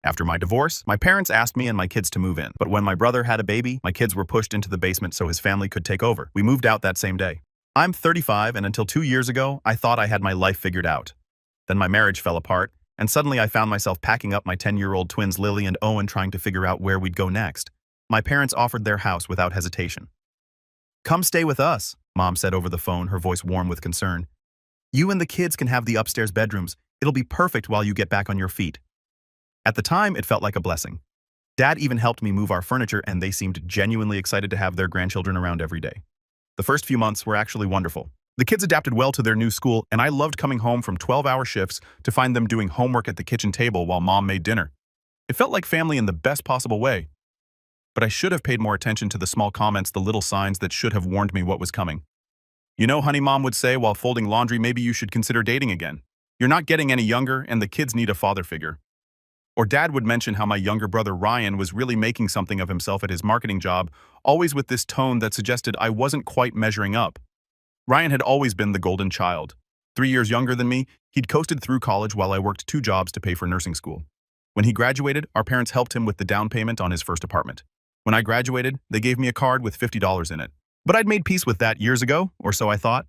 After my divorce, my parents asked me and my kids to move in. But when my brother had a baby, my kids were pushed into the basement so his family could take over. We moved out that same day. I'm 35, and until 2 years ago, I thought I had my life figured out. Then my marriage fell apart, and suddenly I found myself packing up my 10-year-old twins Lily and Owen trying to figure out where we'd go next. My parents offered their house without hesitation. "Come stay with us," Mom said over the phone, her voice warm with concern. "You and the kids can have the upstairs bedrooms. It'll be perfect while you get back on your feet." At the time, it felt like a blessing. Dad even helped me move our furniture, and they seemed genuinely excited to have their grandchildren around every day. The first few months were actually wonderful. The kids adapted well to their new school, and I loved coming home from 12-hour shifts to find them doing homework at the kitchen table while Mom made dinner. It felt like family in the best possible way. But I should have paid more attention to the small comments, the little signs that should have warned me what was coming. "You know, honey," Mom would say while folding laundry, "maybe you should consider dating again. You're not getting any younger, and the kids need a father figure." Or Dad would mention how my younger brother Ryan was really making something of himself at his marketing job, always with this tone that suggested I wasn't quite measuring up. Ryan had always been the golden child. 3 years younger than me, he'd coasted through college while I worked 2 jobs to pay for nursing school. When he graduated, our parents helped him with the down payment on his first apartment. When I graduated, they gave me a card with $50 in it. But I'd made peace with that years ago, or so I thought.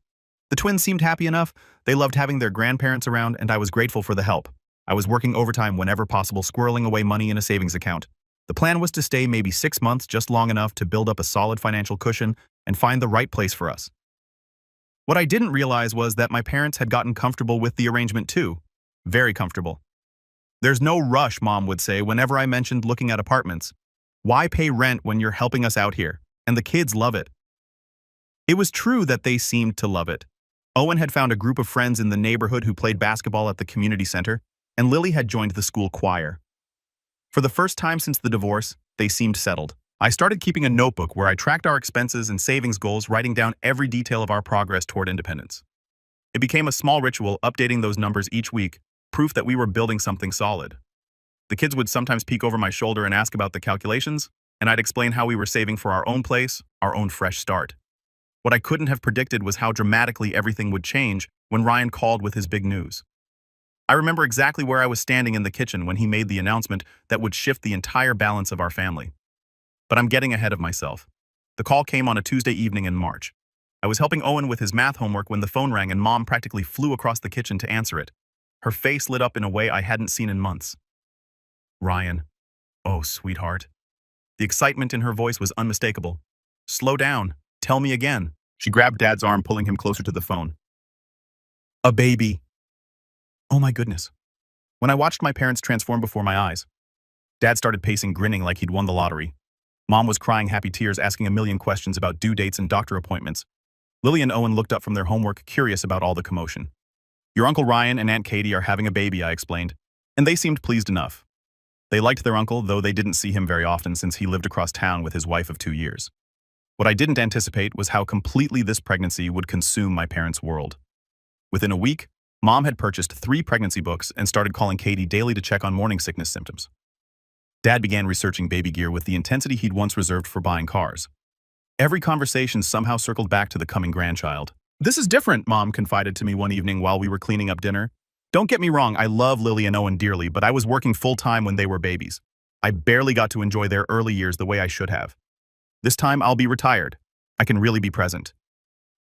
The twins seemed happy enough. They loved having their grandparents around, and I was grateful for the help. I was working overtime whenever possible, squirreling away money in a savings account. The plan was to stay maybe 6 months, just long enough to build up a solid financial cushion and find the right place for us. What I didn't realize was that my parents had gotten comfortable with the arrangement too. Very comfortable. "There's no rush," Mom would say whenever I mentioned looking at apartments. "Why pay rent when you're helping us out here? And the kids love it." It was true that they seemed to love it. Owen had found a group of friends in the neighborhood who played basketball at the community center, and Lily had joined the school choir. For the first time since the divorce, they seemed settled. I started keeping a notebook where I tracked our expenses and savings goals, writing down every detail of our progress toward independence. It became a small ritual, updating those numbers each week, proof that we were building something solid. The kids would sometimes peek over my shoulder and ask about the calculations, and I'd explain how we were saving for our own place, our own fresh start. What I couldn't have predicted was how dramatically everything would change when Ryan called with his big news. I remember exactly where I was standing in the kitchen when he made the announcement that would shift the entire balance of our family. But I'm getting ahead of myself. The call came on a Tuesday evening in March. I was helping Owen with his math homework when the phone rang and Mom practically flew across the kitchen to answer it. Her face lit up in a way I hadn't seen in months. "Ryan. Oh, sweetheart." The excitement in her voice was unmistakable. "Slow down. Tell me again." She grabbed Dad's arm, pulling him closer to the phone. "A baby." Oh my goodness. When I watched my parents transform before my eyes, Dad started pacing, grinning like he'd won the lottery. Mom was crying happy tears, asking a million questions about due dates and doctor appointments. Lily and Owen looked up from their homework, curious about all the commotion. "Your Uncle Ryan and Aunt Katie are having a baby," I explained, and they seemed pleased enough. They liked their uncle, though they didn't see him very often since he lived across town with his wife of 2 years. What I didn't anticipate was how completely this pregnancy would consume my parents' world. Within a week, Mom had purchased 3 pregnancy books and started calling Katie daily to check on morning sickness symptoms. Dad began researching baby gear with the intensity he'd once reserved for buying cars. Every conversation somehow circled back to the coming grandchild. "This is different," Mom confided to me one evening while we were cleaning up dinner. "Don't get me wrong, I love Lily and Owen dearly, but I was working full-time when they were babies. I barely got to enjoy their early years the way I should have. This time I'll be retired. I can really be present."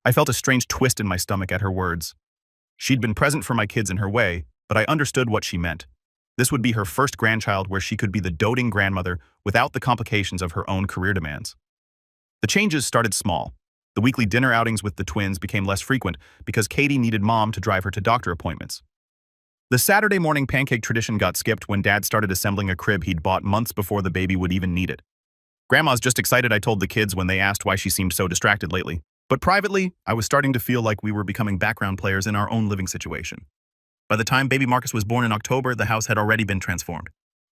I felt a strange twist in my stomach at her words. She'd been present for my kids in her way, but I understood what she meant. This would be her first grandchild where she could be the doting grandmother without the complications of her own career demands. The changes started small. The weekly dinner outings with the twins became less frequent because Katie needed Mom to drive her to doctor appointments. The Saturday morning pancake tradition got skipped when Dad started assembling a crib he'd bought months before the baby would even need it. "Grandma's just excited," I told the kids when they asked why she seemed so distracted lately. But privately, I was starting to feel like we were becoming background players in our own living situation. By the time baby Marcus was born in October, the house had already been transformed.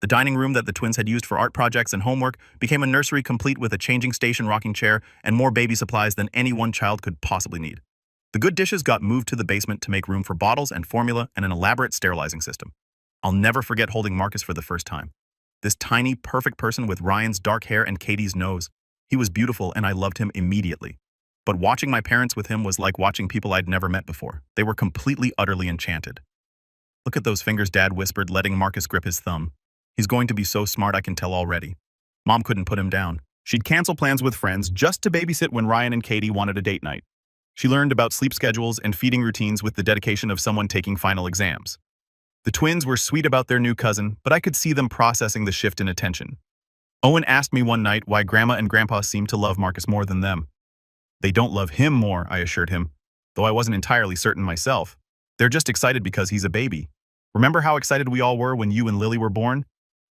The dining room that the twins had used for art projects and homework became a nursery complete with a changing station rocking chair and more baby supplies than any one child could possibly need. The good dishes got moved to the basement to make room for bottles and formula and an elaborate sterilizing system. I'll never forget holding Marcus for the first time. This tiny, perfect person with Ryan's dark hair and Katie's nose. He was beautiful and I loved him immediately. But watching my parents with him was like watching people I'd never met before. They were completely, utterly enchanted. "Look at those fingers," Dad whispered, letting Marcus grip his thumb. He's going to be so smart, I can tell already. Mom couldn't put him down. She'd cancel plans with friends just to babysit when Ryan and Katie wanted a date night. She learned about sleep schedules and feeding routines with the dedication of someone taking final exams. The twins were sweet about their new cousin, but I could see them processing the shift in attention. Owen asked me one night why Grandma and Grandpa seemed to love Marcus more than them. They don't love him more, I assured him, though I wasn't entirely certain myself. They're just excited because he's a baby. Remember how excited we all were when you and Lily were born?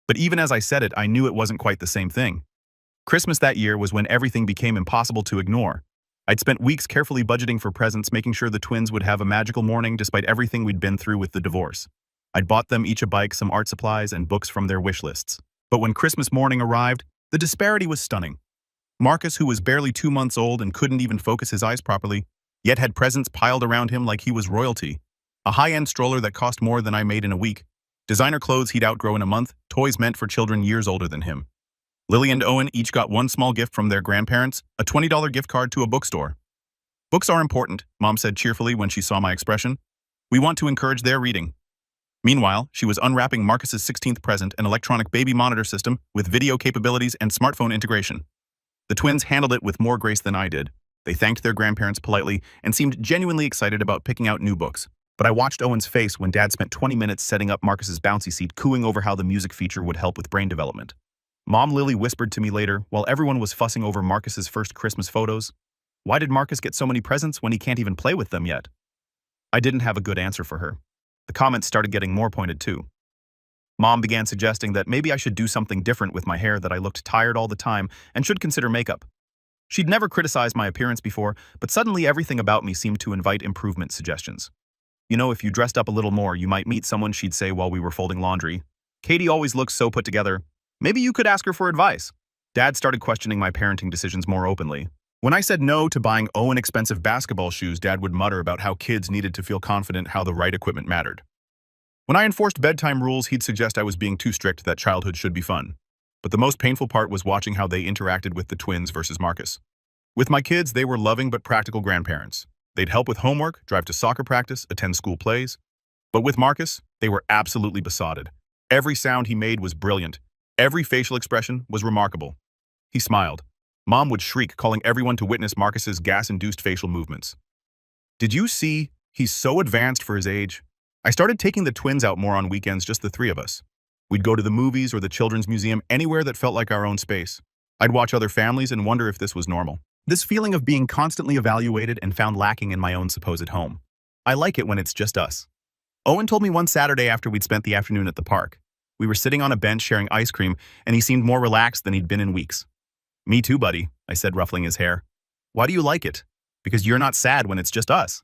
But even as I said it, I knew it wasn't quite the same thing. Christmas that year was when everything became impossible to ignore. I'd spent weeks carefully budgeting for presents, making sure the twins would have a magical morning despite everything we'd been through with the divorce. I'd bought them each a bike, some art supplies, and books from their wish lists. But when Christmas morning arrived, the disparity was stunning. Marcus, who was barely 2 months old and couldn't even focus his eyes properly, yet had presents piled around him like he was royalty. A high-end stroller that cost more than I made in a week, designer clothes he'd outgrow in a month, toys meant for children years older than him. Lily and Owen each got one small gift from their grandparents, a $20 gift card to a bookstore. Books are important, Mom said cheerfully when she saw my expression. We want to encourage their reading. Meanwhile, she was unwrapping Marcus's 16th present, an electronic baby monitor system with video capabilities and smartphone integration. The twins handled it with more grace than I did. They thanked their grandparents politely and seemed genuinely excited about picking out new books. But I watched Owen's face when Dad spent 20 minutes setting up Marcus's bouncy seat, cooing over how the music feature would help with brain development. Mom Lily whispered to me later, while everyone was fussing over Marcus's first Christmas photos, "Why did Marcus get so many presents when he can't even play with them yet?" I didn't have a good answer for her. The comments started getting more pointed too. Mom began suggesting that maybe I should do something different with my hair, that I looked tired all the time and should consider makeup. She'd never criticized my appearance before, but suddenly everything about me seemed to invite improvement suggestions. "You know, if you dressed up a little more, you might meet someone," she'd say while we were folding laundry. "Katie always looks so put together. Maybe you could ask her for advice." Dad started questioning my parenting decisions more openly. When I said no to buying Owen expensive basketball shoes, Dad would mutter about how kids needed to feel confident, how the right equipment mattered. When I enforced bedtime rules, he'd suggest I was being too strict, that childhood should be fun. But the most painful part was watching how they interacted with the twins versus Marcus. With my kids, they were loving but practical grandparents. They'd help with homework, drive to soccer practice, attend school plays. But with Marcus, they were absolutely besotted. Every sound he made was brilliant. Every facial expression was remarkable. He smiled. Mom would shriek, calling everyone to witness Marcus's gas-induced facial movements. "Did you see? He's so advanced for his age." I started taking the twins out more on weekends, just the three of us. We'd go to the movies or the children's museum, anywhere that felt like our own space. I'd watch other families and wonder if this was normal. This feeling of being constantly evaluated and found lacking in my own supposed home. I like it when it's just us. Owen told me one Saturday after we'd spent the afternoon at the park. We were sitting on a bench sharing ice cream, and he seemed more relaxed than he'd been in weeks. "Me too, buddy," I said, ruffling his hair. "Why do you like it?" "Because you're not sad when it's just us."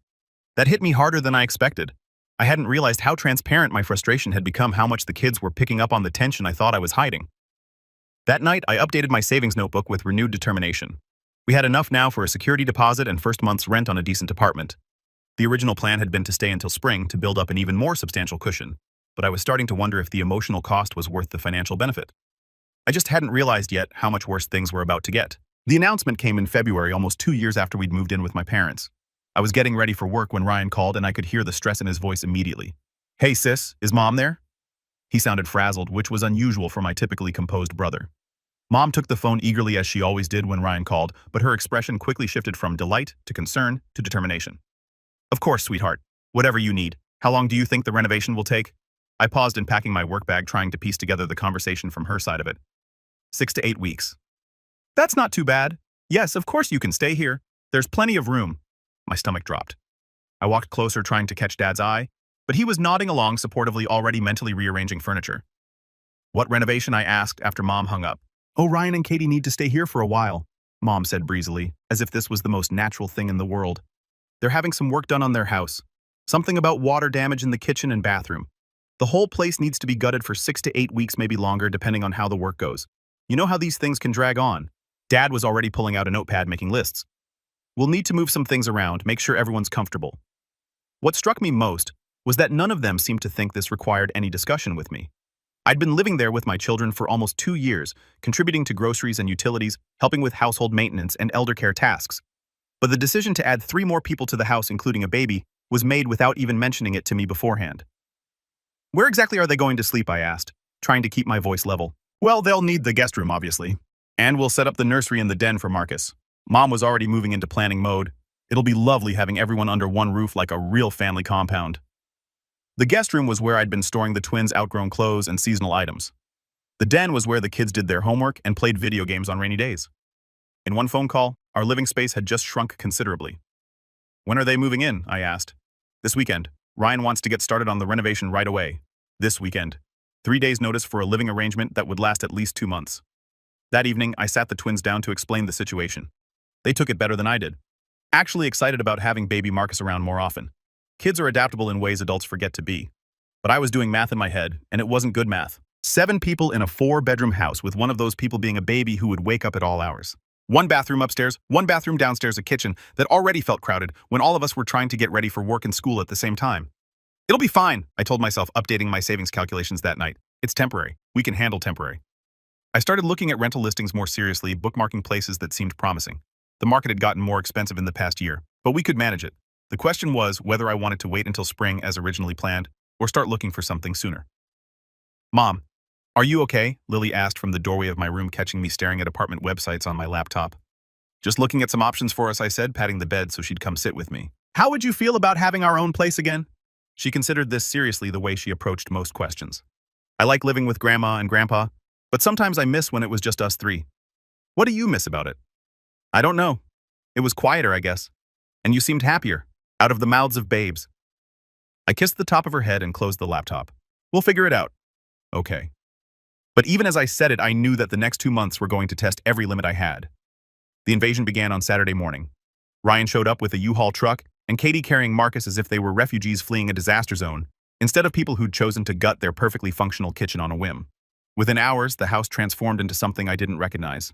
That hit me harder than I expected. I hadn't realized how transparent my frustration had become, how much the kids were picking up on the tension I thought I was hiding. That night, I updated my savings notebook with renewed determination. We had enough now for a security deposit and first month's rent on a decent apartment. The original plan had been to stay until spring to build up an even more substantial cushion, but I was starting to wonder if the emotional cost was worth the financial benefit. I just hadn't realized yet how much worse things were about to get. The announcement came in February, almost 2 years after we'd moved in with my parents. I was getting ready for work when Ryan called, and I could hear the stress in his voice immediately. "Hey sis, is Mom there?" He sounded frazzled, which was unusual for my typically composed brother. Mom took the phone eagerly, as she always did when Ryan called, but her expression quickly shifted from delight to concern to determination. "Of course, sweetheart. Whatever you need. How long do you think the renovation will take?" I paused in packing my work bag, trying to piece together the conversation from her side of it. 6 to 8 weeks. "That's not too bad. Yes, of course you can stay here. There's plenty of room." My stomach dropped. I walked closer, trying to catch Dad's eye, but he was nodding along supportively, already mentally rearranging furniture. "What renovation?" I asked after Mom hung up. "Oh, Ryan and Katie need to stay here for a while," Mom said breezily, as if this was the most natural thing in the world. "They're having some work done on their house. Something about water damage in the kitchen and bathroom. The whole place needs to be gutted for 6 to 8 weeks, maybe longer, depending on how the work goes. You know how these things can drag on." Dad was already pulling out a notepad, making lists. "We'll need to move some things around, make sure everyone's comfortable." What struck me most was that none of them seemed to think this required any discussion with me. I'd been living there with my children for almost 2 years, contributing to groceries and utilities, helping with household maintenance and elder care tasks. But the decision to add 3 more people to the house, including a baby, was made without even mentioning it to me beforehand. "Where exactly are they going to sleep?" I asked. trying to keep my voice level. Well, they'll need the guest room, obviously. And we'll set up the nursery and the den for Marcus. Mom was already moving into planning mode. It'll be lovely having everyone under one roof like a real family compound. The guest room was where I'd been storing the twins' outgrown clothes and seasonal items. The den was where the kids did their homework and played video games on rainy days. In one phone call, our living space had just shrunk considerably. When are they moving in? I asked. This weekend. Ryan wants to get started on the renovation right away. This weekend. 3 days notice for a living arrangement that would last at least 2 months. That evening, I sat the twins down to explain the situation. They took it better than I did. Actually excited about having baby Marcus around more often. Kids are adaptable in ways adults forget to be. But I was doing math in my head, and it wasn't good math. 7 people in a 4-bedroom house, with one of those people being a baby who would wake up at all hours. 1 bathroom upstairs, 1 bathroom downstairs, a kitchen that already felt crowded when all of us were trying to get ready for work and school at the same time. It'll be fine, I told myself, updating my savings calculations that night. It's temporary. We can handle temporary. I started looking at rental listings more seriously, bookmarking places that seemed promising. The market had gotten more expensive in the past year, but we could manage it. The question was whether I wanted to wait until spring as originally planned, or start looking for something sooner. Mom, are you okay? Lily asked from the doorway of my room, catching me staring at apartment websites on my laptop. Just looking at some options for us, I said, patting the bed so she'd come sit with me. How would you feel about having our own place again? She considered this seriously the way she approached most questions. I like living with Grandma and Grandpa, but sometimes I miss when it was just us 3. What do you miss about it? I don't know. It was quieter, I guess. And you seemed happier, out of the mouths of babes. I kissed the top of her head and closed the laptop. We'll figure it out. Okay. But even as I said it, I knew that the next 2 months were going to test every limit I had. The invasion began on Saturday morning. Ryan showed up with a U-Haul truck, and Katie carrying Marcus as if they were refugees fleeing a disaster zone, instead of people who'd chosen to gut their perfectly functional kitchen on a whim. Within hours, the house transformed into something I didn't recognize.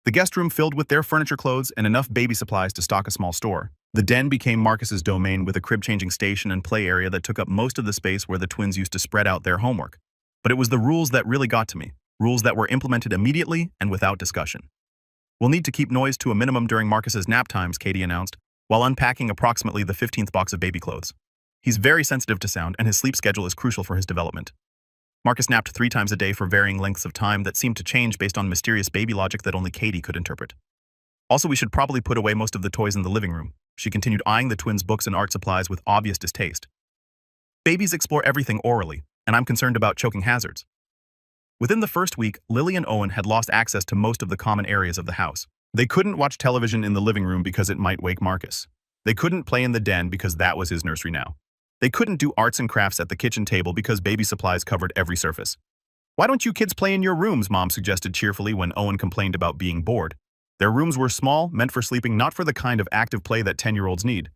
The guest room filled with their furniture, clothes, and enough baby supplies to stock a small store. The den became Marcus's domain, with a crib-changing station and play area that took up most of the space where the twins used to spread out their homework. But it was the rules that really got to me, rules that were implemented immediately and without discussion. We'll need to keep noise to a minimum during Marcus's nap times, Katie announced, while unpacking approximately the 15th box of baby clothes. He's very sensitive to sound, and his sleep schedule is crucial for his development. Marcus napped 3 times a day for varying lengths of time that seemed to change based on mysterious baby logic that only Katie could interpret. Also, we should probably put away most of the toys in the living room. She continued, eyeing the twins' books and art supplies with obvious distaste. Babies explore everything orally, and I'm concerned about choking hazards. Within the first week, Lily and Owen had lost access to most of the common areas of the house. They couldn't watch television in the living room because it might wake Marcus. They couldn't play in the den because that was his nursery now. They couldn't do arts and crafts at the kitchen table because baby supplies covered every surface. Why don't you kids play in your rooms, Mom suggested cheerfully when Owen complained about being bored. Their rooms were small, meant for sleeping, not for the kind of active play that 10-year-olds need.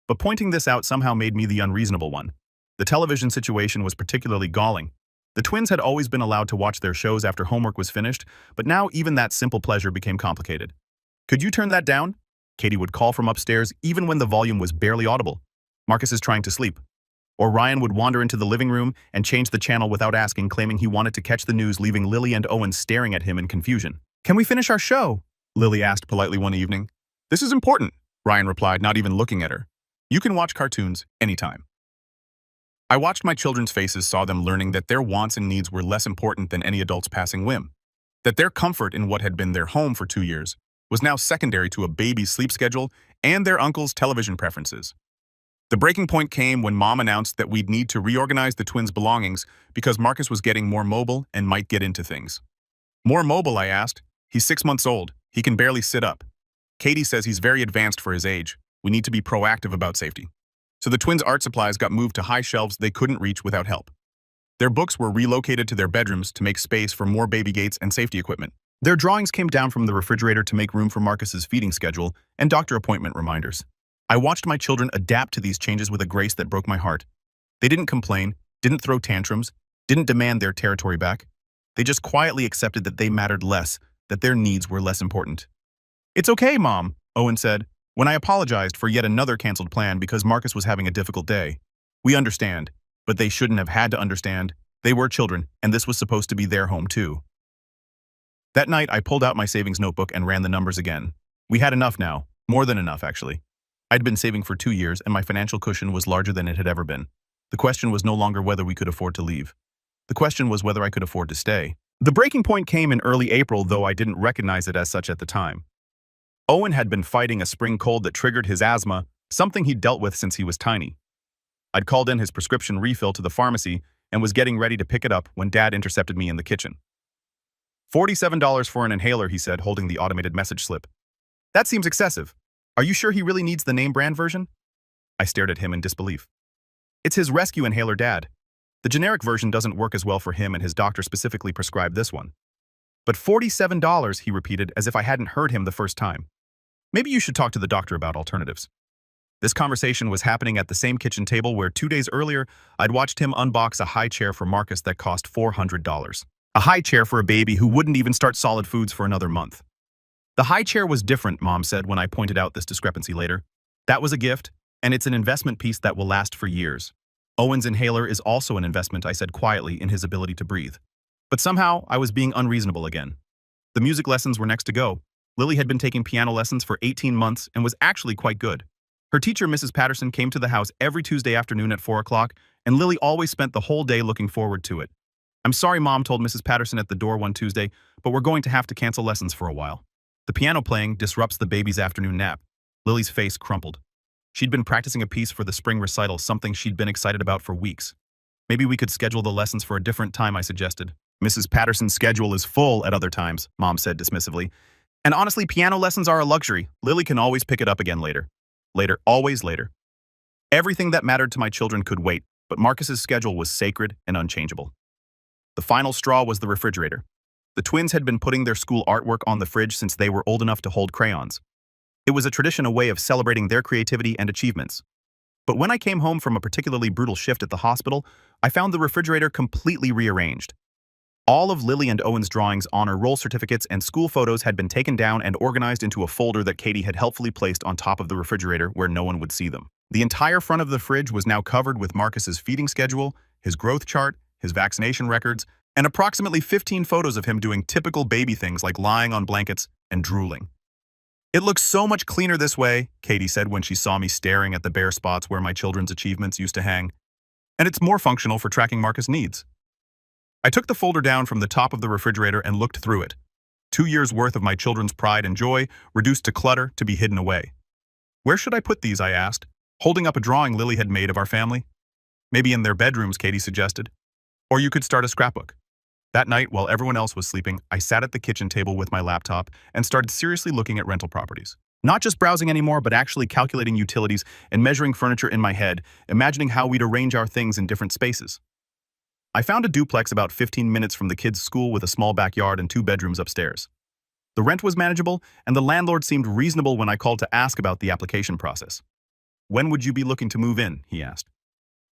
But pointing this out somehow made me the unreasonable one. The television situation was particularly galling. The twins had always been allowed to watch their shows after homework was finished, but now even that simple pleasure became complicated. Could you turn that down? Katie would call from upstairs even when the volume was barely audible. Marcus is trying to sleep. Or Ryan would wander into the living room and change the channel without asking, claiming he wanted to catch the news, leaving Lily and Owen staring at him in confusion. Can we finish our show? Lily asked politely one evening. This is important, Ryan replied, not even looking at her. You can watch cartoons anytime. I watched my children's faces, saw them learning that their wants and needs were less important than any adult's passing whim. That their comfort in what had been their home for 2 years was now secondary to a baby's sleep schedule and their uncle's television preferences. The breaking point came when Mom announced that we'd need to reorganize the twins' belongings because Marcus was getting more mobile and might get into things. More mobile, I asked. He's 6 months old. He can barely sit up. Katie says he's very advanced for his age. We need to be proactive about safety. So the twins' art supplies got moved to high shelves they couldn't reach without help. Their books were relocated to their bedrooms to make space for more baby gates and safety equipment. Their drawings came down from the refrigerator to make room for Marcus's feeding schedule and doctor appointment reminders. I watched my children adapt to these changes with a grace that broke my heart. They didn't complain, didn't throw tantrums, didn't demand their territory back. They just quietly accepted that they mattered less, that their needs were less important. It's okay, Mom, Owen said, when I apologized for yet another canceled plan because Marcus was having a difficult day. We understand, but they shouldn't have had to understand. They were children, and this was supposed to be their home too. That night, I pulled out my savings notebook and ran the numbers again. We had enough now, more than enough, actually. I'd been saving for 2 years, and my financial cushion was larger than it had ever been. The question was no longer whether we could afford to leave. The question was whether I could afford to stay. The breaking point came in early April, though I didn't recognize it as such at the time. Owen had been fighting a spring cold that triggered his asthma, something he'd dealt with since he was tiny. I'd called in his prescription refill to the pharmacy and was getting ready to pick it up when Dad intercepted me in the kitchen. $47 for an inhaler, he said, holding the automated message slip. That seems excessive. Are you sure he really needs the name brand version? I stared at him in disbelief. It's his rescue inhaler, Dad. The generic version doesn't work as well for him, and his doctor specifically prescribed this one. But $47, he repeated, as if I hadn't heard him the first time. Maybe you should talk to the doctor about alternatives. This conversation was happening at the same kitchen table where 2 days earlier, I'd watched him unbox a high chair for Marcus that cost $400. A high chair for a baby who wouldn't even start solid foods for another month. The high chair was different, Mom said when I pointed out this discrepancy later. That was a gift, and it's an investment piece that will last for years. Owen's inhaler is also an investment, I said quietly, in his ability to breathe. But somehow, I was being unreasonable again. The music lessons were next to go. Lily had been taking piano lessons for 18 months and was actually quite good. Her teacher, Mrs. Patterson, came to the house every Tuesday afternoon at 4 o'clock, and Lily always spent the whole day looking forward to it. I'm sorry, Mom told Mrs. Patterson at the door one Tuesday, but we're going to have to cancel lessons for a while. The piano playing disrupts the baby's afternoon nap. Lily's face crumpled. She'd been practicing a piece for the spring recital, something she'd been excited about for weeks. Maybe we could schedule the lessons for a different time, I suggested. Mrs. Patterson's schedule is full at other times, Mom said dismissively. And honestly, piano lessons are a luxury. Lily can always pick it up again later. Later, always later. Everything that mattered to my children could wait, but Marcus's schedule was sacred and unchangeable. The final straw was the refrigerator. The twins had been putting their school artwork on the fridge since they were old enough to hold crayons. It was a tradition, a way of celebrating their creativity and achievements. But when I came home from a particularly brutal shift at the hospital, I found the refrigerator completely rearranged. All of Lily and Owen's drawings, honor roll certificates, and school photos had been taken down and organized into a folder that Katie had helpfully placed on top of the refrigerator where no one would see them. The entire front of the fridge was now covered with Marcus's feeding schedule, his growth chart, his vaccination records, and approximately 15 photos of him doing typical baby things like lying on blankets and drooling. It looks so much cleaner this way, Katie said when she saw me staring at the bare spots where my children's achievements used to hang. And it's more functional for tracking Marcus' needs. I took the folder down from the top of the refrigerator and looked through it. 2 years' worth of my children's pride and joy, reduced to clutter to be hidden away. Where should I put these, I asked, holding up a drawing Lily had made of our family. Maybe in their bedrooms, Katie suggested. Or you could start a scrapbook. That night, while everyone else was sleeping, I sat at the kitchen table with my laptop and started seriously looking at rental properties. Not just browsing anymore, but actually calculating utilities and measuring furniture in my head, imagining how we'd arrange our things in different spaces. I found a duplex about 15 minutes from the kids' school with a small backyard and 2 bedrooms upstairs. The rent was manageable, and the landlord seemed reasonable when I called to ask about the application process. When would you be looking to move in? He asked.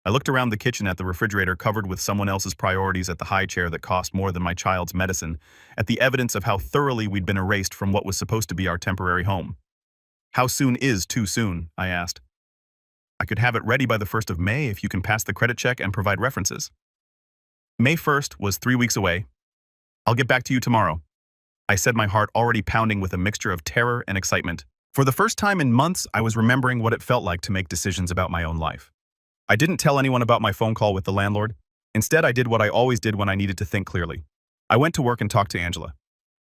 I looked around the kitchen at the refrigerator covered with someone else's priorities, at the high chair that cost more than my child's medicine, at the evidence of how thoroughly we'd been erased from what was supposed to be our temporary home. How soon is too soon? I asked. I could have it ready by the 1st of May if you can pass the credit check and provide references. May 1st was 3 weeks away. I'll get back to you tomorrow. I said, my heart already pounding with a mixture of terror and excitement. For the first time in months, I was remembering what it felt like to make decisions about my own life. I didn't tell anyone about my phone call with the landlord. Instead, I did what I always did when I needed to think clearly. I went to work and talked to Angela.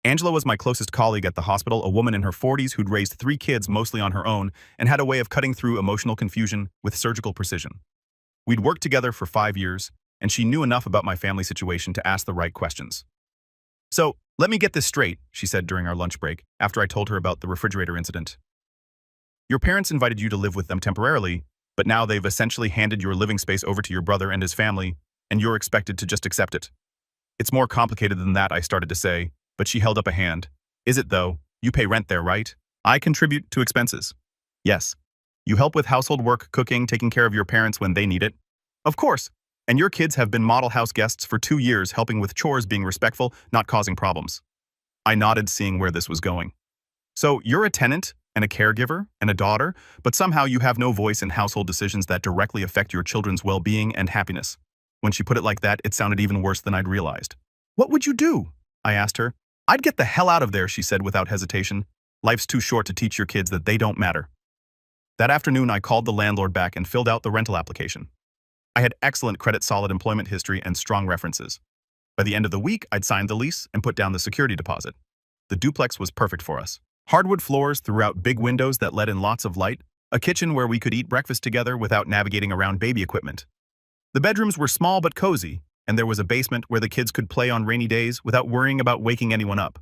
Angela was my closest colleague at the hospital, a woman in her 40s who'd raised 3 kids mostly on her own and had a way of cutting through emotional confusion with surgical precision. We'd worked together for 5 years, and she knew enough about my family situation to ask the right questions. So, let me get this straight, she said during our lunch break, after I told her about the refrigerator incident. Your parents invited you to live with them temporarily, but now they've essentially handed your living space over to your brother and his family, and you're expected to just accept it. It's more complicated than that, I started to say, but she held up a hand. Is it though? You pay rent there, right? I contribute to expenses. Yes. You help with household work, cooking, taking care of your parents when they need it. Of course. And your kids have been model house guests for 2 years, helping with chores, being respectful, not causing problems. I nodded, seeing where this was going. So you're a tenant and a caregiver and a daughter, but somehow you have no voice in household decisions that directly affect your children's well-being and happiness. When she put it like that, it sounded even worse than I'd realized. What would you do? I asked her. I'd get the hell out of there, she said without hesitation. Life's too short to teach your kids that they don't matter. That afternoon, I called the landlord back and filled out the rental application. I had excellent credit, solid employment history, and strong references. By the end of the week, I'd signed the lease and put down the security deposit. The duplex was perfect for us. Hardwood floors throughout big windows that let in lots of light, a kitchen where we could eat breakfast together without navigating around baby equipment. The bedrooms were small but cozy, and there was a basement where the kids could play on rainy days without worrying about waking anyone up.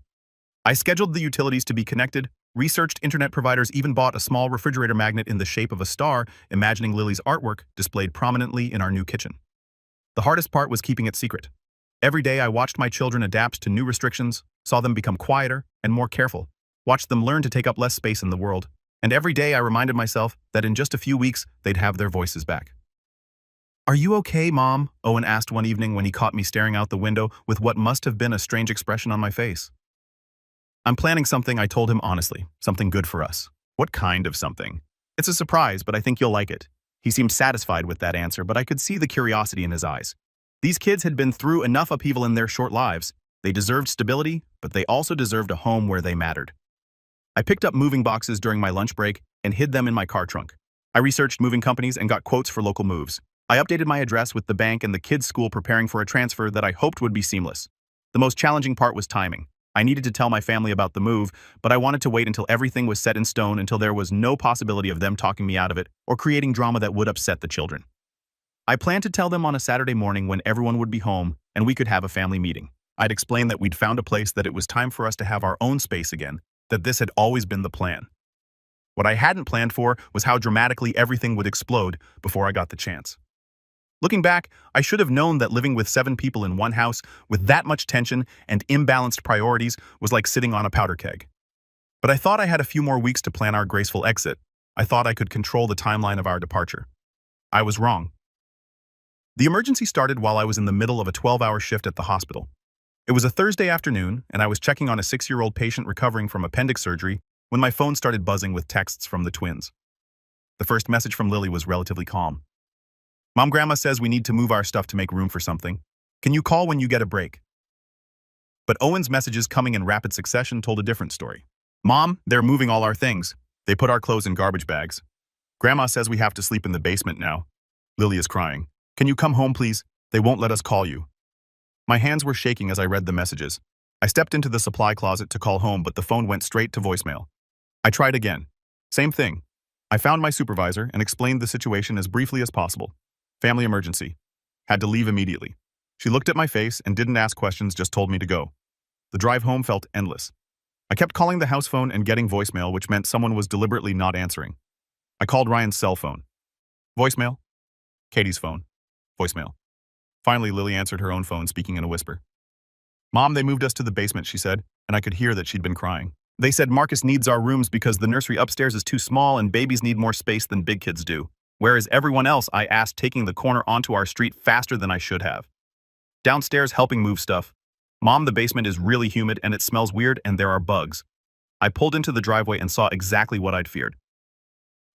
I scheduled the utilities to be connected, researched internet providers, even bought a small refrigerator magnet in the shape of a star, imagining Lily's artwork displayed prominently in our new kitchen. The hardest part was keeping it secret. Every day I watched my children adapt to new restrictions, saw them become quieter and more careful, watched them learn to take up less space in the world, and every day I reminded myself that in just a few weeks they'd have their voices back. "Are you okay, Mom?" Owen asked one evening when he caught me staring out the window with what must have been a strange expression on my face. "I'm planning something," I told him honestly, "something good for us." "What kind of something?" "It's a surprise, but I think you'll like it." He seemed satisfied with that answer, but I could see the curiosity in his eyes. These kids had been through enough upheaval in their short lives. They deserved stability, but they also deserved a home where they mattered. I picked up moving boxes during my lunch break and hid them in my car trunk. I researched moving companies and got quotes for local moves. I updated my address with the bank and the kids' school, preparing for a transfer that I hoped would be seamless. The most challenging part was timing. I needed to tell my family about the move, but I wanted to wait until everything was set in stone, until there was no possibility of them talking me out of it or creating drama that would upset the children. I planned to tell them on a Saturday morning when everyone would be home and we could have a family meeting. I'd explain that we'd found a place, that it was time for us to have our own space again, that this had always been the plan. What I hadn't planned for was how dramatically everything would explode before I got the chance. Looking back, I should have known that living with 7 people in one house with that much tension and imbalanced priorities was like sitting on a powder keg. But I thought I had a few more weeks to plan our graceful exit. I thought I could control the timeline of our departure. I was wrong. The emergency started while I was in the middle of a 12-hour shift at the hospital. It was a Thursday afternoon, and I was checking on a 6-year-old patient recovering from appendix surgery when my phone started buzzing with texts from the twins. The first message from Lily was relatively calm. "Mom, Grandma says we need to move our stuff to make room for something. Can you call when you get a break?" But Owen's messages, coming in rapid succession, told a different story. "Mom, they're moving all our things. They put our clothes in garbage bags. Grandma says we have to sleep in the basement now. Lily is crying. Can you come home, please? They won't let us call you." My hands were shaking as I read the messages. I stepped into the supply closet to call home, but the phone went straight to voicemail. I tried again. Same thing. I found my supervisor and explained the situation as briefly as possible. Family emergency. Had to leave immediately. She looked at my face and didn't ask questions, just told me to go. The drive home felt endless. I kept calling the house phone and getting voicemail, which meant someone was deliberately not answering. I called Ryan's cell phone. Voicemail. Katie's phone. Voicemail. Finally, Lily answered her own phone, speaking in a whisper. "Mom, they moved us to the basement," she said, and I could hear that she'd been crying. "They said Marcus needs our rooms because the nursery upstairs is too small and babies need more space than big kids do. Where is everyone else?" I asked, taking the corner onto our street faster than I should have. "Downstairs helping move stuff. Mom, the basement is really humid and it smells weird and there are bugs." I pulled into the driveway and saw exactly what I'd feared.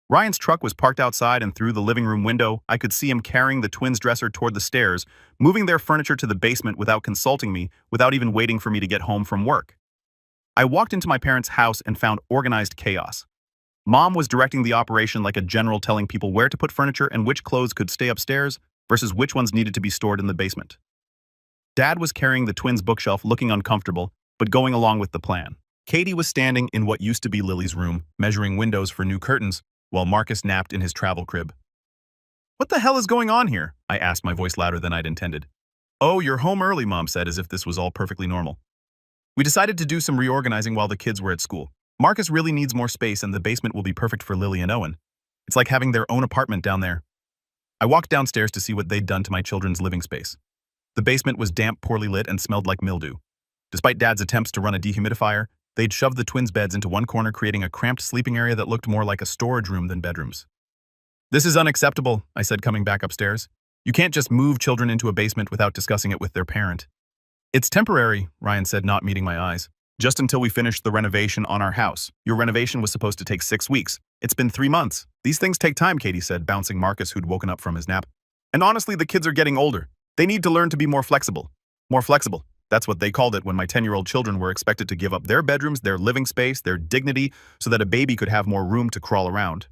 Ryan's truck was parked outside, and through the living room window, I could see him carrying the twins' dresser toward the stairs, moving their furniture to the basement without consulting me, without even waiting for me to get home from work. I walked into my parents' house and found organized chaos. Mom was directing the operation like a general, telling people where to put furniture and which clothes could stay upstairs versus which ones needed to be stored in the basement. Dad was carrying the twins' bookshelf, looking uncomfortable, but going along with the plan. Katie was standing in what used to be Lily's room, measuring windows for new curtains, while Marcus napped in his travel crib. "What the hell is going on here?" I asked, my voice louder than I'd intended. "Oh, you're home early," Mom said, as if this was all perfectly normal. "We decided to do some reorganizing while the kids were at school. Marcus really needs more space, and the basement will be perfect for Lily and Owen. It's like having their own apartment down there." I walked downstairs to see what they'd done to my children's living space. The basement was damp, poorly lit, and smelled like mildew. Despite Dad's attempts to run a dehumidifier, they'd shoved the twins' beds into one corner, creating a cramped sleeping area that looked more like a storage room than bedrooms. "This is unacceptable," I said, coming back upstairs. "You can't just move children into a basement without discussing it with their parent." "It's temporary," Ryan said, not meeting my eyes. "Just until we finish the renovation on our house. Your renovation was supposed to take 6 weeks. It's been 3 months. These things take time," Katie said, bouncing Marcus, who'd woken up from his nap. "And honestly, the kids are getting older. They need to learn to be more flexible." More flexible. That's what they called it when my 10-year-old children were expected to give up their bedrooms, their living space, their dignity, so that a baby could have more room to crawl around.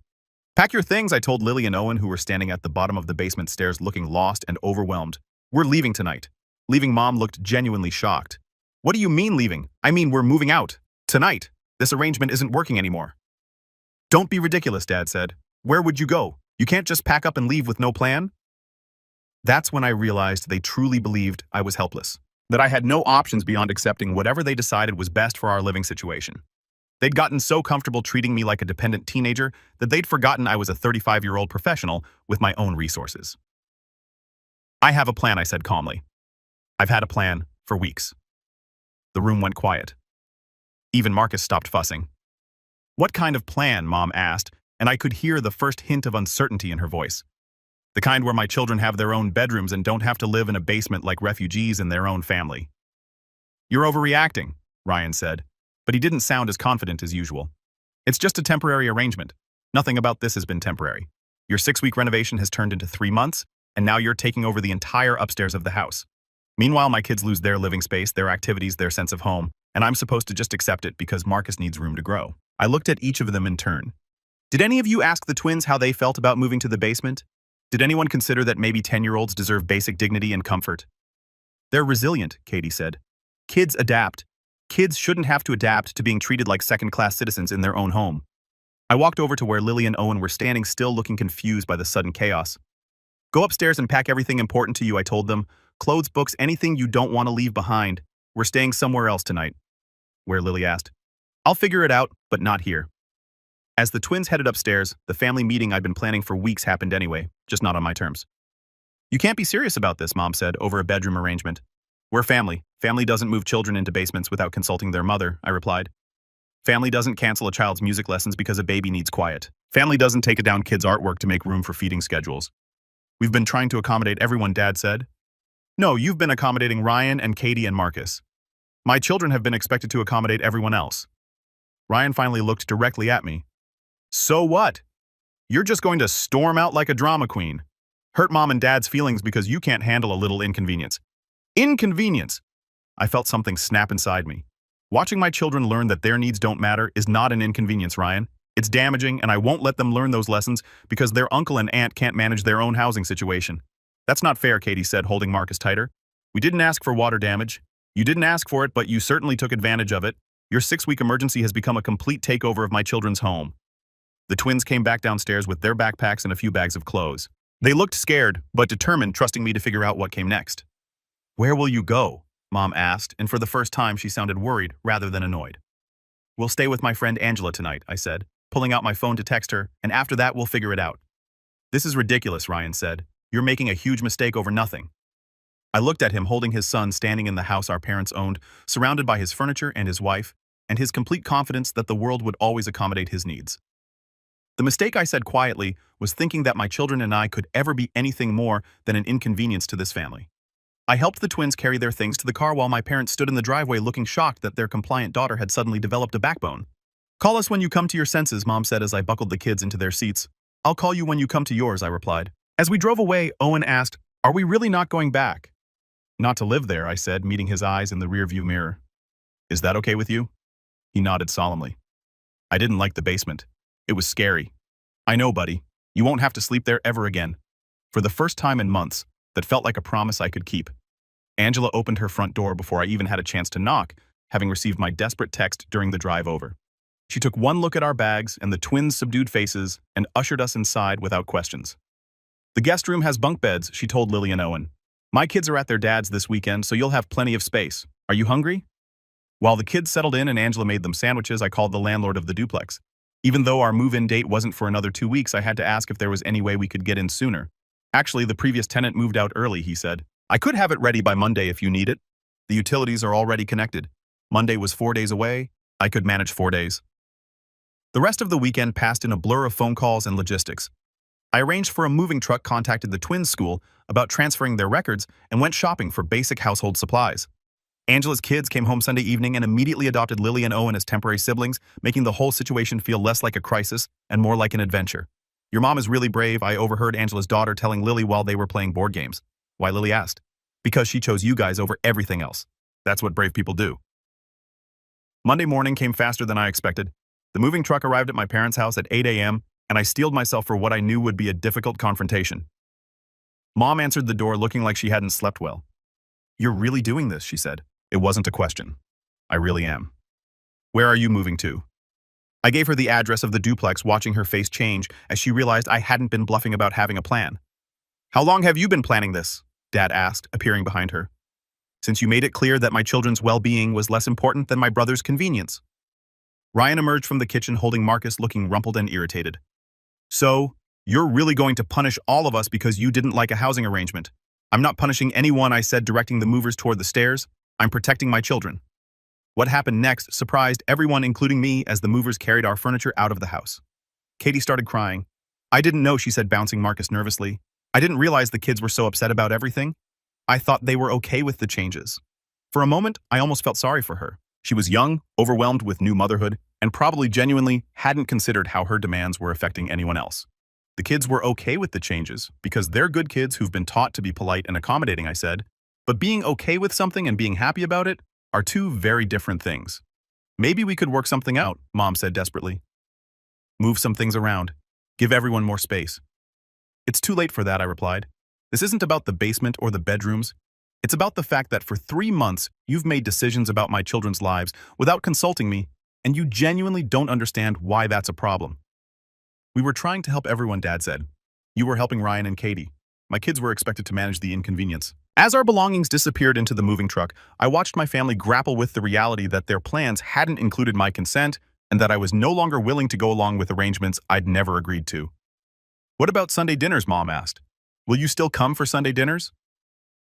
Pack your things, I told Lily and Owen, who were standing at the bottom of the basement stairs looking lost and overwhelmed. We're leaving tonight. Leaving? Mom looked genuinely shocked. What do you mean leaving? I mean we're moving out. Tonight. This arrangement isn't working anymore. Don't be ridiculous, Dad said. Where would you go? You can't just pack up and leave with no plan? That's when I realized they truly believed I was helpless, that I had no options beyond accepting whatever they decided was best for our living situation. They'd gotten so comfortable treating me like a dependent teenager that they'd forgotten I was a 35-year-old professional with my own resources. I have a plan, I said calmly. I've had a plan for weeks. The room went quiet. Even Marcus stopped fussing. What kind of plan? Mom asked, and I could hear the first hint of uncertainty in her voice. The kind where my children have their own bedrooms and don't have to live in a basement like refugees in their own family. You're overreacting, Ryan said, but he didn't sound as confident as usual. It's just a temporary arrangement. Nothing about this has been temporary. Your 6-week renovation has turned into 3 months, and now you're taking over the entire upstairs of the house. Meanwhile, my kids lose their living space, their activities, their sense of home, and I'm supposed to just accept it because Marcus needs room to grow. I looked at each of them in turn. Did any of you ask the twins how they felt about moving to the basement? Did anyone consider that maybe 10-year-olds deserve basic dignity and comfort? They're resilient, Katie said. Kids adapt. Kids shouldn't have to adapt to being treated like second-class citizens in their own home. I walked over to where Lily and Owen were standing still, looking confused by the sudden chaos. Go upstairs and pack everything important to you, I told them. Clothes, books, anything you don't want to leave behind. We're staying somewhere else tonight. Where? Lily asked. I'll figure it out, but not here. As the twins headed upstairs, the family meeting I'd been planning for weeks happened anyway, just not on my terms. You can't be serious about this, Mom said, over a bedroom arrangement. We're family. Family doesn't move children into basements without consulting their mother, I replied. Family doesn't cancel a child's music lessons because a baby needs quiet. Family doesn't take down kids' artwork to make room for feeding schedules. We've been trying to accommodate everyone, Dad said. No, you've been accommodating Ryan and Katie and Marcus. My children have been expected to accommodate everyone else. Ryan finally looked directly at me. So what? You're just going to storm out like a drama queen. Hurt Mom and Dad's feelings because you can't handle a little inconvenience. Inconvenience! I felt something snap inside me. Watching my children learn that their needs don't matter is not an inconvenience, Ryan. It's damaging, and I won't let them learn those lessons because their uncle and aunt can't manage their own housing situation. That's not fair, Katie said, holding Marcus tighter. We didn't ask for water damage. You didn't ask for it, but you certainly took advantage of it. Your 6-week emergency has become a complete takeover of my children's home. The twins came back downstairs with their backpacks and a few bags of clothes. They looked scared, but determined, trusting me to figure out what came next. Where will you go? Mom asked, and for the first time she sounded worried rather than annoyed. We'll stay with my friend Angela tonight, I said, pulling out my phone to text her, and after that we'll figure it out. This is ridiculous, Ryan said. You're making a huge mistake over nothing. I looked at him holding his son standing in the house our parents owned, surrounded by his furniture and his wife, and his complete confidence that the world would always accommodate his needs. The mistake, I said quietly, was thinking that my children and I could ever be anything more than an inconvenience to this family. I helped the twins carry their things to the car while my parents stood in the driveway looking shocked that their compliant daughter had suddenly developed a backbone. Call us when you come to your senses, Mom said as I buckled the kids into their seats. I'll call you when you come to yours, I replied. As we drove away, Owen asked, Are we really not going back? Not to live there, I said, meeting his eyes in the rearview mirror. Is that okay with you? He nodded solemnly. I didn't like the basement. It was scary. I know, buddy. You won't have to sleep there ever again. For the first time in months, that felt like a promise I could keep. Angela opened her front door before I even had a chance to knock, having received my desperate text during the drive over. She took one look at our bags and the twins' subdued faces and ushered us inside without questions. The guest room has bunk beds, she told Lily and Owen. My kids are at their dad's this weekend, so you'll have plenty of space. Are you hungry? While the kids settled in and Angela made them sandwiches, I called the landlord of the duplex. Even though our move-in date wasn't for another 2 weeks, I had to ask if there was any way we could get in sooner. Actually, the previous tenant moved out early, he said. I could have it ready by Monday if you need it. The utilities are already connected. Monday was 4 days away. I could manage 4 days. The rest of the weekend passed in a blur of phone calls and logistics. I arranged for a moving truck, contacted the twins' school about transferring their records, and went shopping for basic household supplies. Angela's kids came home Sunday evening and immediately adopted Lily and Owen as temporary siblings, making the whole situation feel less like a crisis and more like an adventure. Your mom is really brave, I overheard Angela's daughter telling Lily while they were playing board games. Why, Lily asked. Because she chose you guys over everything else. That's what brave people do. Monday morning came faster than I expected. The moving truck arrived at my parents' house at 8 a.m., and I steeled myself for what I knew would be a difficult confrontation. Mom answered the door looking like she hadn't slept well. "You're really doing this," she said. It wasn't a question. "I really am." "Where are you moving to?" I gave her the address of the duplex, watching her face change as she realized I hadn't been bluffing about having a plan. "How long have you been planning this?" Dad asked, appearing behind her. "Since you made it clear that my children's well-being was less important than my brother's convenience." Ryan emerged from the kitchen holding Marcus, looking rumpled and irritated. "So, you're really going to punish all of us because you didn't like a housing arrangement?" "I'm not punishing anyone," I said, directing the movers toward the stairs. "I'm protecting my children." What happened next surprised everyone, including me, as the movers carried our furniture out of the house. Katie started crying. "I didn't know," she said, bouncing Marcus nervously. "I didn't realize the kids were so upset about everything. I thought they were okay with the changes." For a moment, I almost felt sorry for her. She was young, overwhelmed with new motherhood, and probably genuinely hadn't considered how her demands were affecting anyone else. "The kids were okay with the changes because they're good kids who've been taught to be polite and accommodating," I said. "But being okay with something and being happy about it are two very different things." "Maybe we could work something out," Mom said desperately. "Move some things around. Give everyone more space." "It's too late for that," I replied. "This isn't about the basement or the bedrooms. It's about the fact that for 3 months, you've made decisions about my children's lives without consulting me, and you genuinely don't understand why that's a problem." "We were trying to help everyone," Dad said. "You were helping Ryan and Katie. My kids were expected to manage the inconvenience." As our belongings disappeared into the moving truck, I watched my family grapple with the reality that their plans hadn't included my consent and that I was no longer willing to go along with arrangements I'd never agreed to. "What about Sunday dinners?" Mom asked. "Will you still come for Sunday dinners?"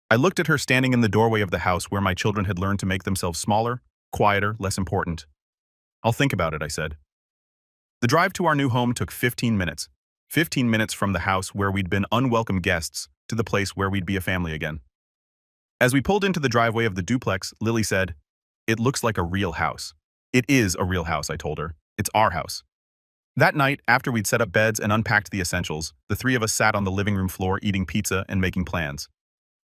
I looked at her standing in the doorway of the house where my children had learned to make themselves smaller, quieter, less important. "I'll think about it," I said. The drive to our new home took 15 minutes. 15 minutes from the house where we'd been unwelcome guests to the place where we'd be a family again. As we pulled into the driveway of the duplex, Lily said, "It looks like a real house." "It is a real house," I told her. "It's our house." That night, after we'd set up beds and unpacked the essentials, the three of us sat on the living room floor eating pizza and making plans.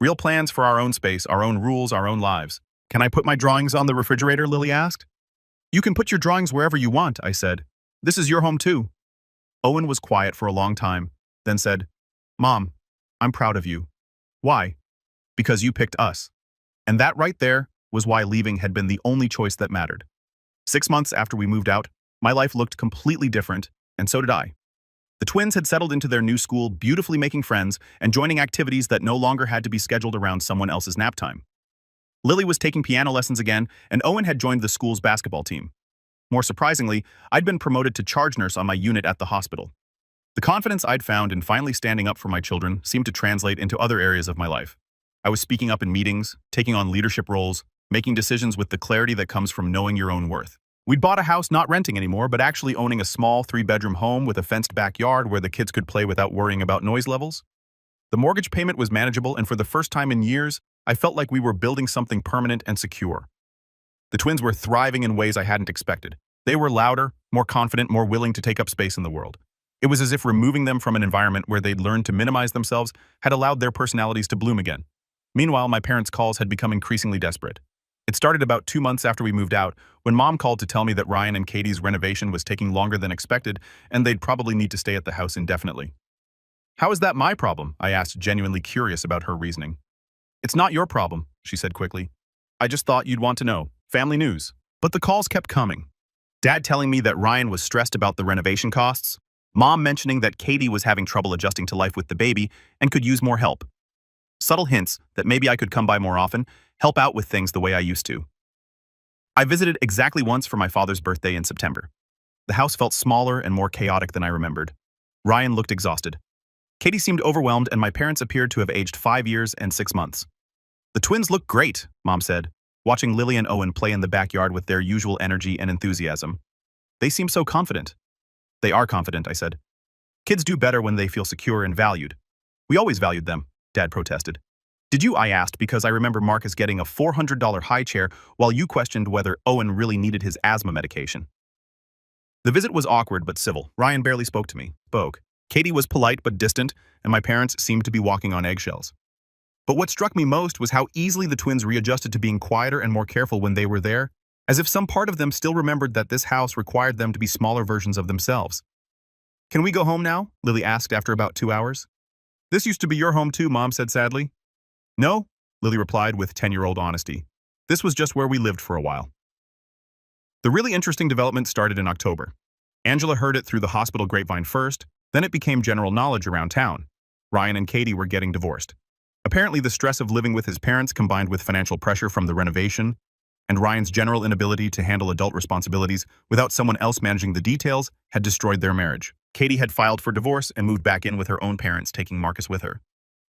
Real plans for our own space, our own rules, our own lives. "Can I put my drawings on the refrigerator?" Lily asked. "You can put your drawings wherever you want," I said. "This is your home too." Owen was quiet for a long time, then said, "Mom, I'm proud of you." "Why?" "Because you picked us." And that right there was why leaving had been the only choice that mattered. 6 months after we moved out, my life looked completely different, and so did I. The twins had settled into their new school, beautifully making friends and joining activities that no longer had to be scheduled around someone else's nap time. Lily was taking piano lessons again, and Owen had joined the school's basketball team. More surprisingly, I'd been promoted to charge nurse on my unit at the hospital. The confidence I'd found in finally standing up for my children seemed to translate into other areas of my life. I was speaking up in meetings, taking on leadership roles, making decisions with the clarity that comes from knowing your own worth. We'd bought a house not renting anymore, but actually owning a small 3-bedroom home with a fenced backyard where the kids could play without worrying about noise levels. The mortgage payment was manageable, and for the first time in years, I felt like we were building something permanent and secure. The twins were thriving in ways I hadn't expected. They were louder, more confident, more willing to take up space in the world. It was as if removing them from an environment where they'd learned to minimize themselves had allowed their personalities to bloom again. Meanwhile, my parents' calls had become increasingly desperate. It started about 2 months after we moved out, when Mom called to tell me that Ryan and Katie's renovation was taking longer than expected, and they'd probably need to stay at the house indefinitely. "How is that my problem?" I asked, genuinely curious about her reasoning. "It's not your problem," she said quickly. "I just thought you'd want to know. Family news." But the calls kept coming. Dad telling me that Ryan was stressed about the renovation costs, Mom mentioning that Katie was having trouble adjusting to life with the baby and could use more help. Subtle hints that maybe I could come by more often, help out with things the way I used to. I visited exactly once for my father's birthday in September. The house felt smaller and more chaotic than I remembered. Ryan looked exhausted. Katie seemed overwhelmed, and my parents appeared to have aged 5 years and 6 months. "The twins look great," Mom said, watching Lily and Owen play in the backyard with their usual energy and enthusiasm. "They seem so confident." "They are confident," I said. "Kids do better when they feel secure and valued." "We always valued them," Dad protested. "Did you?" I asked, because I remember Marcus getting a $400 high chair while you questioned whether Owen really needed his asthma medication. The visit was awkward but civil. Ryan barely spoke to me. Katie was polite but distant, and my parents seemed to be walking on eggshells. But what struck me most was how easily the twins readjusted to being quieter and more careful when they were there, as if some part of them still remembered that this house required them to be smaller versions of themselves. Can we go home now? Lily asked after about 2 hours. This used to be your home too, Mom said sadly. No, Lily replied with 10-year-old honesty. This was just where we lived for a while. The really interesting development started in October. Angela heard it through the hospital grapevine first, then it became general knowledge around town. Ryan and Katie were getting divorced. Apparently, the stress of living with his parents combined with financial pressure from the renovation and Ryan's general inability to handle adult responsibilities without someone else managing the details had destroyed their marriage. Katie had filed for divorce and moved back in with her own parents, taking Marcus with her.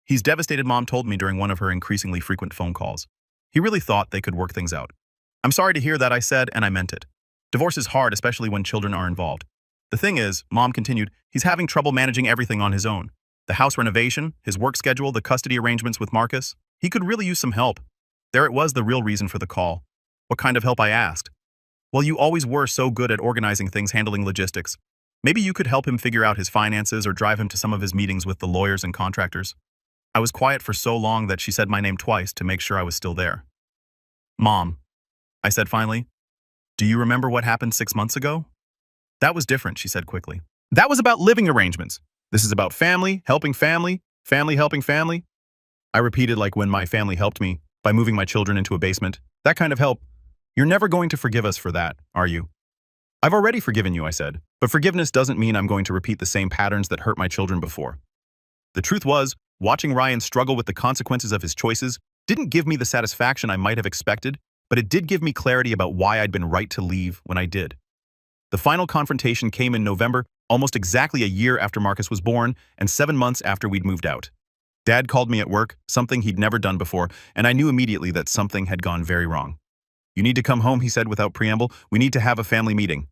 He's devastated, Mom told me during one of her increasingly frequent phone calls. He really thought they could work things out. I'm sorry to hear that, I said, and I meant it. Divorce is hard, especially when children are involved. The thing is, Mom continued, he's having trouble managing everything on his own. The house renovation, his work schedule, the custody arrangements with Marcus. He could really use some help. There it was, the real reason for the call. What kind of help, I asked. Well, you always were so good at organizing things, handling logistics. Maybe you could help him figure out his finances or drive him to some of his meetings with the lawyers and contractors. I was quiet for so long that she said my name twice to make sure I was still there. Mom, I said finally, do you remember what happened 6 months ago? That was different, she said quickly. That was about living arrangements. This is about family, helping family, family helping family. I repeated like when my family helped me by moving my children into a basement. That kind of help. You're never going to forgive us for that, are you? I've already forgiven you, I said, but forgiveness doesn't mean I'm going to repeat the same patterns that hurt my children before. The truth was, watching Ryan struggle with the consequences of his choices didn't give me the satisfaction I might have expected, but it did give me clarity about why I'd been right to leave when I did. The final confrontation came in November, almost exactly a year after Marcus was born and 7 months after we'd moved out. Dad called me at work, something he'd never done before, and I knew immediately that something had gone very wrong. You need to come home, he said without preamble. We need to have a family meeting.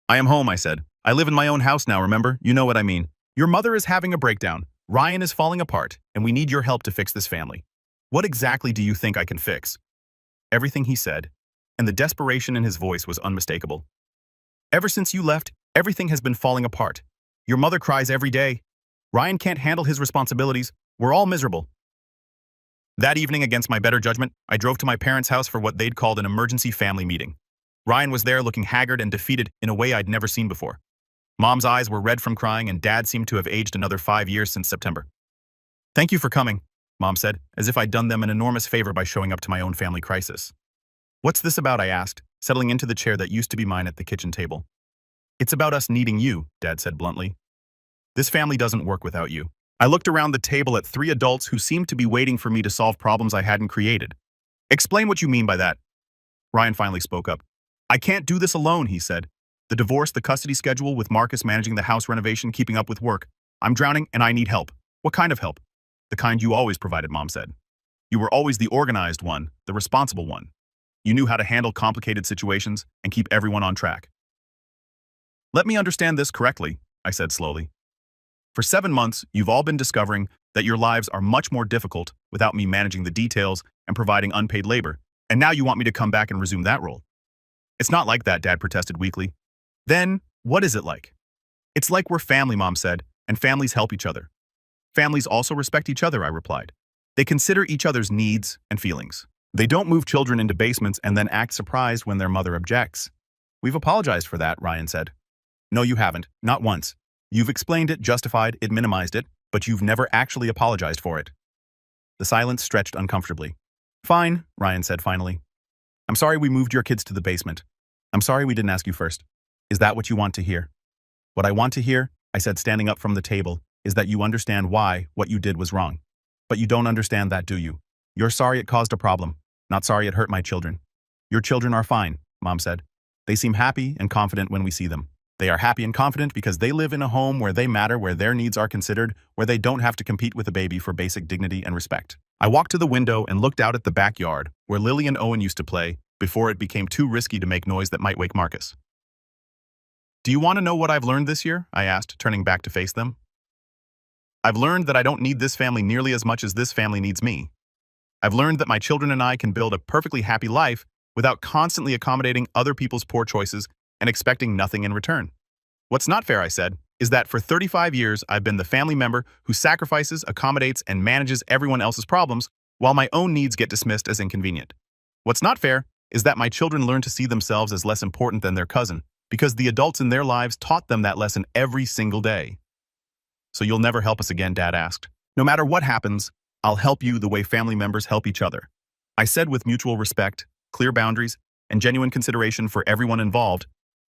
I am home, I said. I live in my own house now, remember? You know what I mean. Your mother is having a breakdown. Ryan is falling apart, and we need your help to fix this family. What exactly do you think I can fix? Everything he said, and the desperation in his voice was unmistakable. Ever since you left, everything has been falling apart. Your mother cries every day. Ryan can't handle his responsibilities. We're all miserable. That evening, against my better judgment, I drove to my parents' house for what they'd called an emergency family meeting. Ryan was there looking haggard and defeated in a way I'd never seen before. Mom's eyes were red from crying, and Dad seemed to have aged another 5 years since September. Thank you for coming, Mom said, as if I'd done them an enormous favor by showing up to my own family crisis. What's this about, I asked, settling into the chair that used to be mine at the kitchen table. It's about us needing you, Dad said bluntly. This family doesn't work without you. I looked around the table at 3 adults who seemed to be waiting for me to solve problems I hadn't created. Explain what you mean by that. Ryan finally spoke up. I can't do this alone, he said. The divorce, the custody schedule, with Marcus managing the house renovation, keeping up with work. I'm drowning and I need help. What kind of help? The kind you always provided, Mom said. You were always the organized one, the responsible one. You knew how to handle complicated situations and keep everyone on track. Let me understand this correctly, I said slowly. For 7 months, you've all been discovering that your lives are much more difficult without me managing the details and providing unpaid labor, and now you want me to come back and resume that role. It's not like that, Dad protested weakly. Then, what is it like? It's like we're family, Mom said, and families help each other. Families also respect each other, I replied. They consider each other's needs and feelings. They don't move children into basements and then act surprised when their mother objects. We've apologized for that, Ryan said. No, you haven't. Not once. You've explained it, justified it, minimized it, but you've never actually apologized for it. The silence stretched uncomfortably. Fine, Ryan said finally. I'm sorry we moved your kids to the basement. I'm sorry we didn't ask you first. Is that what you want to hear? What I want to hear, I said standing up from the table, is that you understand why what you did was wrong. But you don't understand that, do you? You're sorry it caused a problem, not sorry it hurt my children. Your children are fine, Mom said. They seem happy and confident when we see them. They are happy and confident because they live in a home where they matter, where their needs are considered, where they don't have to compete with a baby for basic dignity and respect. I walked to the window and looked out at the backyard where Lily and Owen used to play before it became too risky to make noise that might wake Marcus. Do you want to know what I've learned this year? I asked, turning back to face them. I've learned that I don't need this family nearly as much as this family needs me. I've learned that my children and I can build a perfectly happy life without constantly accommodating other people's poor choices and expecting nothing in return. What's not fair, I said, is that for 35 years I've been the family member who sacrifices, accommodates, and manages everyone else's problems while my own needs get dismissed as inconvenient. What's not fair is that my children learn to see themselves as less important than their cousin, because the adults in their lives taught them that lesson every single day. So you'll never help us again, Dad asked. No matter what happens, I'll help you the way family members help each other. I said with mutual respect, clear boundaries, and genuine consideration for everyone involved,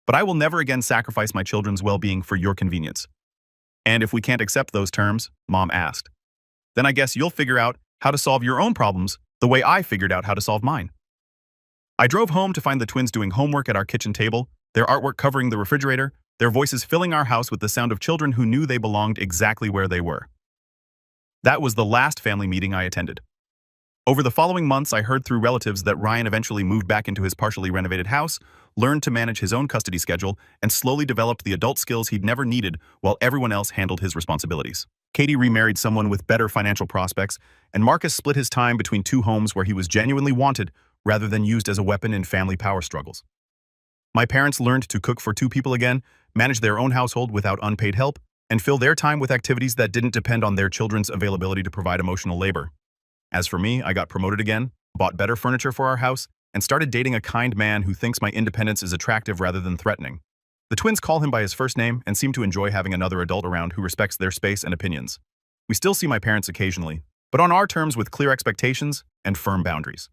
but I will never again sacrifice my children's well-being for your convenience. And if we can't accept those terms, Mom asked, then I guess you'll figure out how to solve your own problems the way I figured out how to solve mine. I drove home to find the twins doing homework at our kitchen table, their artwork covering the refrigerator, their voices filling our house with the sound of children who knew they belonged exactly where they were. That was the last family meeting I attended. Over the following months, I heard through relatives that Ryan eventually moved back into his partially renovated house, learned to manage his own custody schedule, and slowly developed the adult skills he'd never needed while everyone else handled his responsibilities. Katie remarried someone with better financial prospects, and Marcus split his time between two homes where he was genuinely wanted rather than used as a weapon in family power struggles. My parents learned to cook for two people again, manage their own household without unpaid help, and fill their time with activities that didn't depend on their children's availability to provide emotional labor. As for me, I got promoted again, bought better furniture for our house, and started dating a kind man who thinks my independence is attractive rather than threatening. The twins call him by his first name and seem to enjoy having another adult around who respects their space and opinions. We still see my parents occasionally, but on our terms with clear expectations and firm boundaries.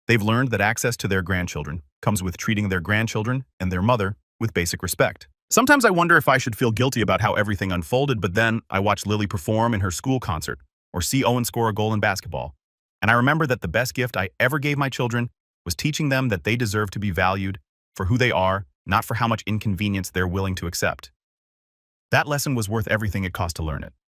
They've learned that access to their grandchildren comes with treating their grandchildren and their mother with basic respect. Sometimes I wonder if I should feel guilty about how everything unfolded, but then I watch Lily perform in her school concert or see Owen score a goal in basketball. And I remember that the best gift I ever gave my children was teaching them that they deserve to be valued for who they are, not for how much inconvenience they're willing to accept. That lesson was worth everything it cost to learn it.